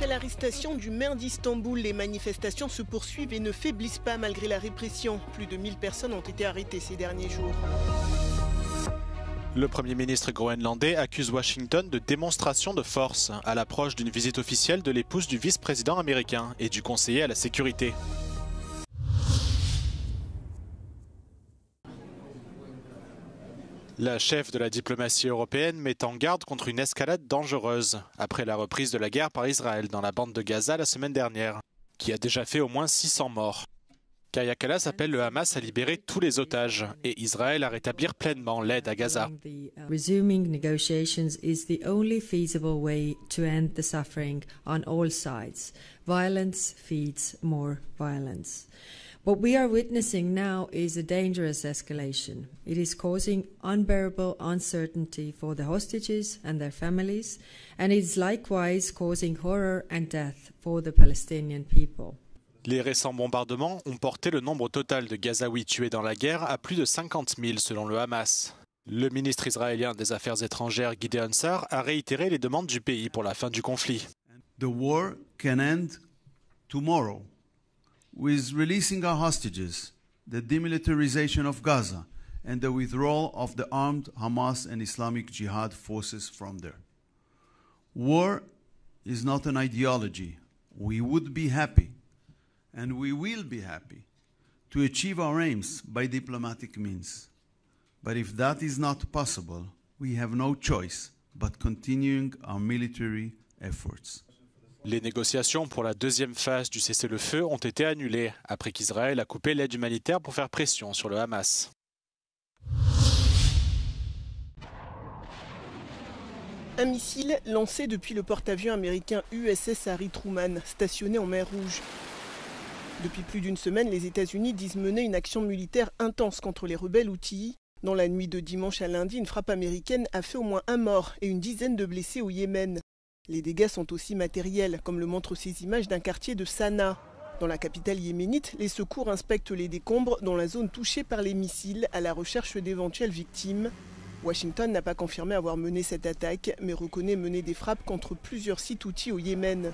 Après l'arrestation du maire d'Istanbul, les manifestations se poursuivent et ne faiblissent pas malgré la répression. Plus de 1000 personnes ont été arrêtées ces derniers jours. Le Premier ministre groenlandais accuse Washington de démonstration de force à l'approche d'une visite officielle de l'épouse du vice-président américain et du conseiller à la sécurité. La chef de la diplomatie européenne met en garde contre une escalade dangereuse après la reprise de la guerre par Israël dans la bande de Gaza la semaine dernière, qui a déjà fait au moins 600 morts. Kaja Kallas appelle le Hamas à libérer tous les otages et Israël à rétablir pleinement l'aide à Gaza. Resuming negotiations is the only feasible way to end the suffering on all sides. Violence feeds more violence. What we are witnessing now is a dangerous escalation. It is causing unbearable uncertainty for the hostages and their families, and it is likewise causing horror and death for the Palestinian people. Les récents bombardements ont porté le nombre total de Gazaouis tués dans la guerre à plus de 50 000 selon le Hamas. Le ministre israélien des Affaires étrangères Gideon Sa'ar a réitéré les demandes du pays pour la fin du conflit. The war can end tomorrow with releasing our hostages, the demilitarization of Gaza, and the withdrawal of the armed Hamas and Islamic Jihad forces from there. War is not an ideology. We would be happy, and we will be happy, to achieve our aims by diplomatic means. But if that is not possible, we have no choice but continuing our military efforts. Les négociations pour la deuxième phase du cessez-le-feu ont été annulées après qu'Israël a coupé l'aide humanitaire pour faire pression sur le Hamas. Un missile lancé depuis le porte-avions américain USS Harry Truman, stationné en mer Rouge. Depuis plus d'une semaine, les États-Unis disent mener une action militaire intense contre les rebelles Houthis. Dans la nuit de dimanche à lundi, une frappe américaine a fait au moins un mort et une dizaine de blessés au Yémen. Les dégâts sont aussi matériels, comme le montrent ces images d'un quartier de Sanaa. Dans la capitale yéménite, les secours inspectent les décombres dans la zone touchée par les missiles à la recherche d'éventuelles victimes. Washington n'a pas confirmé avoir mené cette attaque, mais reconnaît mener des frappes contre plusieurs sites Houthis au Yémen.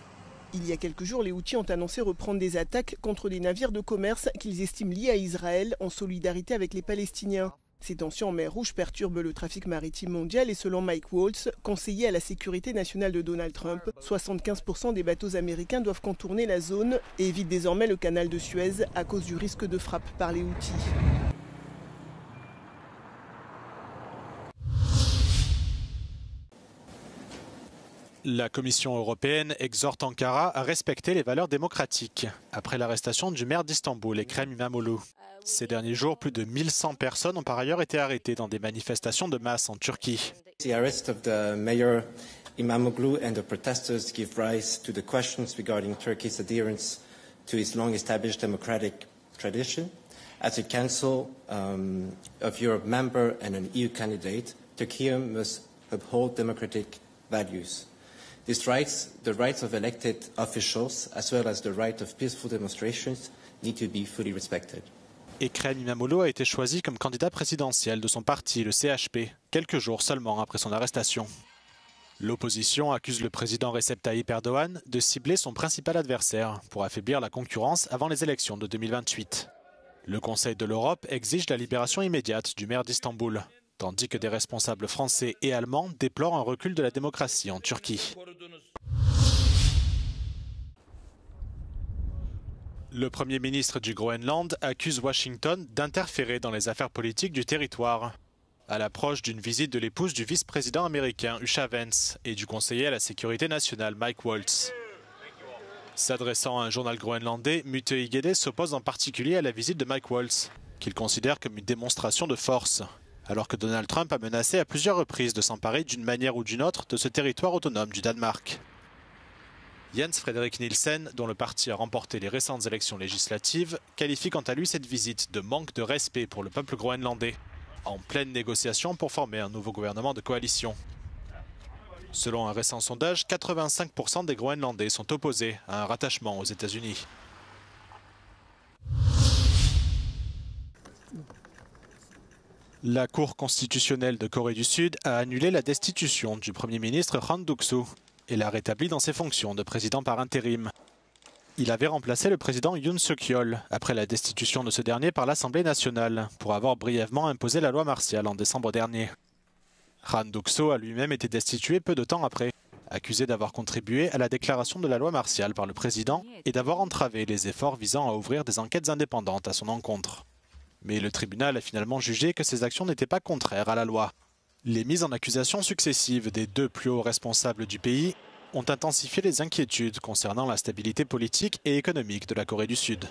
Il y a quelques jours, les Houthis ont annoncé reprendre des attaques contre des navires de commerce qu'ils estiment liés à Israël en solidarité avec les Palestiniens. Ces tensions en mer Rouge perturbent le trafic maritime mondial et selon Mike Waltz, conseiller à la sécurité nationale de Donald Trump, 75% des bateaux américains doivent contourner la zone et évitent désormais le canal de Suez à cause du risque de frappe par les Houthis. La Commission européenne exhorte Ankara à respecter les valeurs démocratiques après l'arrestation du maire d'Istanbul, Ekrem İmamoğlu. Ces derniers jours, plus de 1100 personnes ont par ailleurs été arrêtées dans des manifestations de masse en Turquie. The arrest of the mayor İmamoğlu and the protesters give rise to the questions regarding Turkey's adherence to its long-established democratic tradition. As a Council of Europe member and an EU candidate, Turkey must uphold democratic values. These rights, the rights of elected officials, as well as the right of peaceful demonstrations, need to be fully respected. Ekrem İmamoğlu a été choisi comme candidat présidentiel de son parti, le CHP, quelques jours seulement après son arrestation. L'opposition accuse le président Recep Tayyip Erdogan de cibler son principal adversaire pour affaiblir la concurrence avant les élections de 2028. Le Conseil de l'Europe exige la libération immédiate du maire d'Istanbul, tandis que des responsables français et allemands déplorent un recul de la démocratie en Turquie. Le Premier ministre du Groenland accuse Washington d'interférer dans les affaires politiques du territoire, à l'approche d'une visite de l'épouse du vice-président américain Usha Vance et du conseiller à la sécurité nationale Mike Waltz. S'adressant à un journal groenlandais, Mute Igede s'oppose en particulier à la visite de Mike Waltz, qu'il considère comme une démonstration de force, alors que Donald Trump a menacé à plusieurs reprises de s'emparer d'une manière ou d'une autre de ce territoire autonome du Danemark. Jens Frederik Nielsen, dont le parti a remporté les récentes élections législatives, qualifie quant à lui cette visite de manque de respect pour le peuple groenlandais, en pleine négociation pour former un nouveau gouvernement de coalition. Selon un récent sondage, 85% des Groenlandais sont opposés à un rattachement aux États-Unis. La Cour constitutionnelle de Corée du Sud a annulé la destitution du Premier ministre Han Duck-soo et l'a rétabli dans ses fonctions de président par intérim. Il avait remplacé le président Yoon Suk-yeol après la destitution de ce dernier par l'Assemblée nationale pour avoir brièvement imposé la loi martiale en décembre dernier. Han Duck-soo a lui-même été destitué peu de temps après, accusé d'avoir contribué à la déclaration de la loi martiale par le président et d'avoir entravé les efforts visant à ouvrir des enquêtes indépendantes à son encontre. Mais le tribunal a finalement jugé que ces actions n'étaient pas contraires à la loi. Les mises en accusation successives des deux plus hauts responsables du pays ont intensifié les inquiétudes concernant la stabilité politique et économique de la Corée du Sud.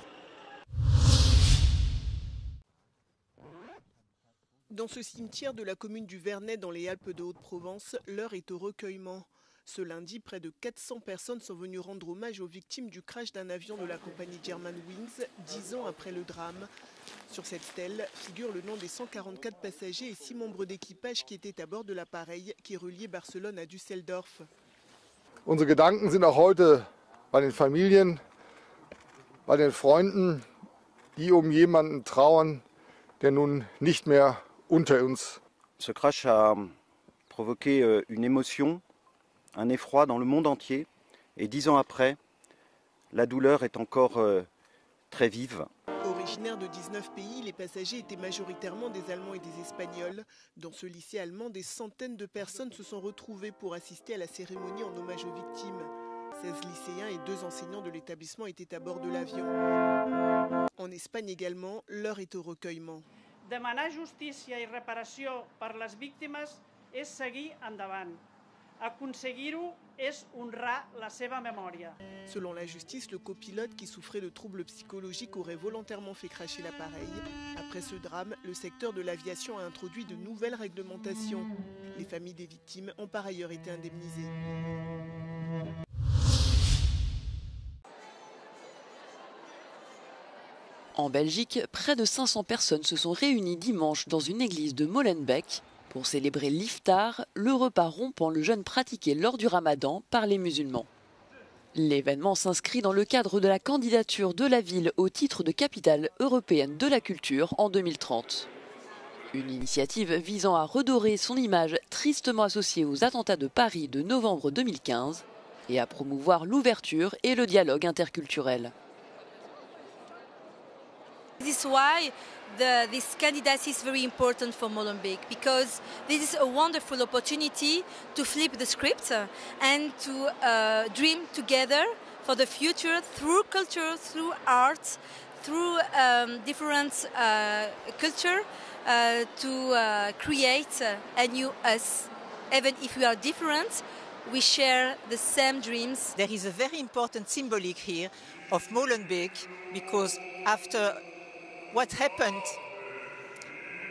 Dans ce cimetière de la commune du Vernet dans les Alpes de Haute-Provence, l'heure est au recueillement. Ce lundi, près de 400 personnes sont venues rendre hommage aux victimes du crash d'un avion de la compagnie Germanwings, 10 ans après le drame. Sur cette stèle figure le nom des 144 passagers et 6 membres d'équipage qui étaient à bord de l'appareil qui reliait Barcelone à Düsseldorf. Unsere Gedanken sind auch heute bei den Familien, bei den Freunden, die jemanden trauern, der nun nicht mehr unter uns. Ce crash a provoqué une émotion, un effroi dans le monde entier. Et 10 ans après, la douleur est encore très vive. Originaires de 19 pays, les passagers étaient majoritairement des Allemands et des Espagnols. Dans ce lycée allemand, des centaines de personnes se sont retrouvées pour assister à la cérémonie en hommage aux victimes. 16 lycéens et 2 enseignants de l'établissement étaient à bord de l'avion. En Espagne également, l'heure est au recueillement. Demanar justícia i reparació per les víctimes és seguir endavant. Aconseguir-ho és honrar la seva memòria. Selon la justice, le copilote qui souffrait de troubles psychologiques aurait volontairement fait cracher l'appareil. Après ce drame, le secteur de l'aviation a introduit de nouvelles réglementations. Les familles des victimes ont par ailleurs été indemnisées. En Belgique, près de 500 personnes se sont réunies dimanche dans une église de Molenbeek pour célébrer l'iftar, le repas rompant le jeûne pratiqué lors du ramadan par les musulmans. L'événement s'inscrit dans le cadre de la candidature de la ville au titre de capitale européenne de la culture en 2030. Une initiative visant à redorer son image tristement associée aux attentats de Paris de novembre 2015 et à promouvoir l'ouverture et le dialogue interculturel. This is why this candidacy is very important for Molenbeek, because this is a wonderful opportunity to flip the script and to dream together for the future through culture, through art, through different culture to create a new us. Even if we are different, we share the same dreams. There is a very important symbolic here of Molenbeek, because after what happened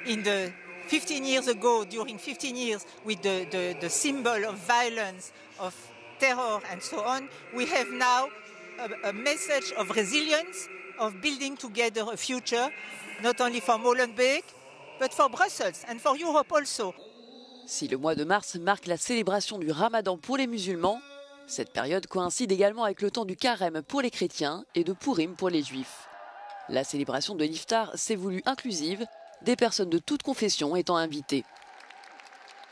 in the 15 years ago, during 15 years, with the symbol of violence, of terror and so on, we have now a message of resilience, of building together a future, not only for Molenbeek, but for Brussels and for Europe also. Si le mois de mars marque la célébration du Ramadan pour les musulmans, cette période coïncide également avec le temps du Carême pour les chrétiens et de Pourim pour les juifs. La célébration de l'iftar s'est voulue inclusive, des personnes de toute confession étant invitées.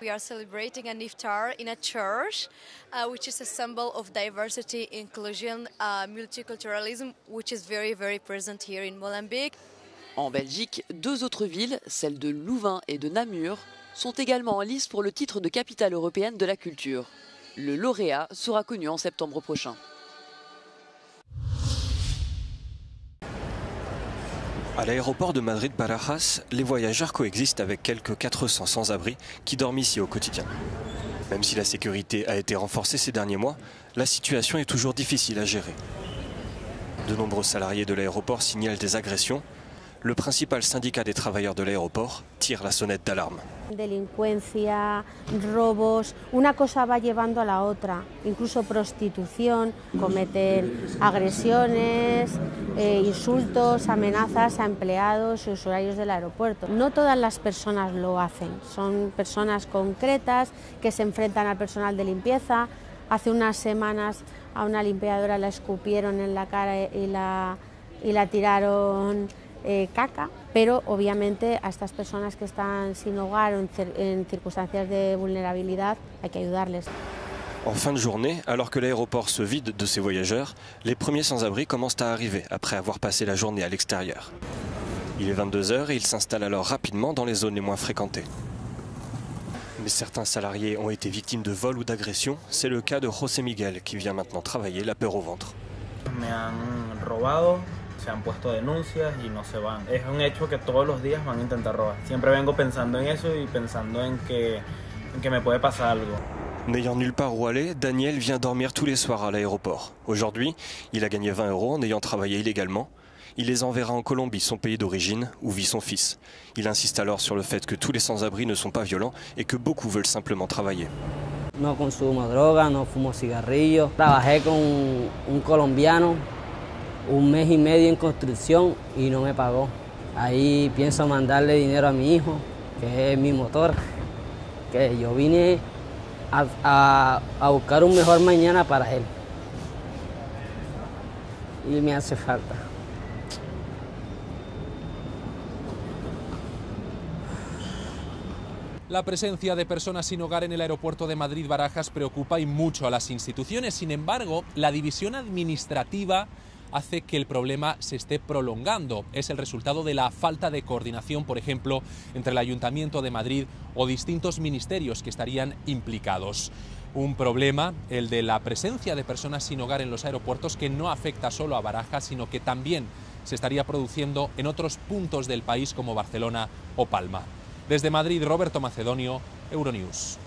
We are celebrating an iftar in a church, which is a symbol of diversity, inclusion, multiculturalism, which is very, very present here in Molenbeek. En Belgique, 2 autres villes, celles de Louvain et de Namur, sont également en lice pour le titre de capitale européenne de la culture. Le lauréat sera connu en septembre prochain. À l'aéroport de Madrid-Barajas, les voyageurs coexistent avec quelques 400 sans-abri qui dorment ici au quotidien. Même si la sécurité a été renforcée ces derniers mois, la situation est toujours difficile à gérer. De nombreux salariés de l'aéroport signalent des agressions. Le principal syndicat des travailleurs de l'aéroport tire la sonnette d'alarme. Delincuencia, robos, una cosa va llevando a la otra, incluso prostitución, cometen agresiones, insultos, amenazas a empleados y usuarios del aeropuerto. No todas las personas lo hacen, son personas concretas que se enfrentan al personal de limpieza. Hace unas semanas a una limpiadora la escupieron en la cara y la tiraron caca, pero obviamente a estas personas que están sin hogar o en circunstancias de vulnerabilidad hay que ayudarles. En fin de journée, alors que l'aéroport se vide de ses voyageurs, les premiers sans-abri commencent à arriver après avoir passé la journée à l'extérieur. Il est 22 h et ils s'installent alors rapidement dans les zones les moins fréquentées. Mais certains salariés ont été victimes de vols ou d'agressions. C'est le cas de José Miguel qui vient maintenant travailler la peur au ventre. Me han robado, se han puesto denuncias y no se van. Es un hecho que todos los días van a intentar robar. Siempre vengo pensando en eso y pensando en que me puede pasar algo. N'ayant nulle part où aller, Daniel vient dormir tous les soirs à l'aéroport. Aujourd'hui, il a gagné 20 € en ayant travaillé illégalement. Il les enverra en Colombie, son pays d'origine, où vit son fils. Il insiste alors sur le fait que tous les sans-abri ne sont pas violents et que beaucoup veulent simplement travailler. No consumo droga, no fumo cigarrillos. Trabajé con un colombiano 1 mes y medio en construcción y no me pagó. Ahí pienso mandarle dinero a mi hijo, que es mi motor, que yo vine a buscar un mejor mañana para él. Y me hace falta. La presencia de personas sin hogar en el aeropuerto de Madrid-Barajas preocupa y mucho a las instituciones. Sin embargo, la división administrativa hace que el problema se esté prolongando. Es el resultado de la falta de coordinación, por ejemplo, entre el Ayuntamiento de Madrid o distintos ministerios que estarían implicados. Un problema, el de la presencia de personas sin hogar en los aeropuertos, que no afecta solo a Barajas, sino que también se estaría produciendo en otros puntos del país como Barcelona o Palma. Desde Madrid, Roberto Macedonio, Euronews.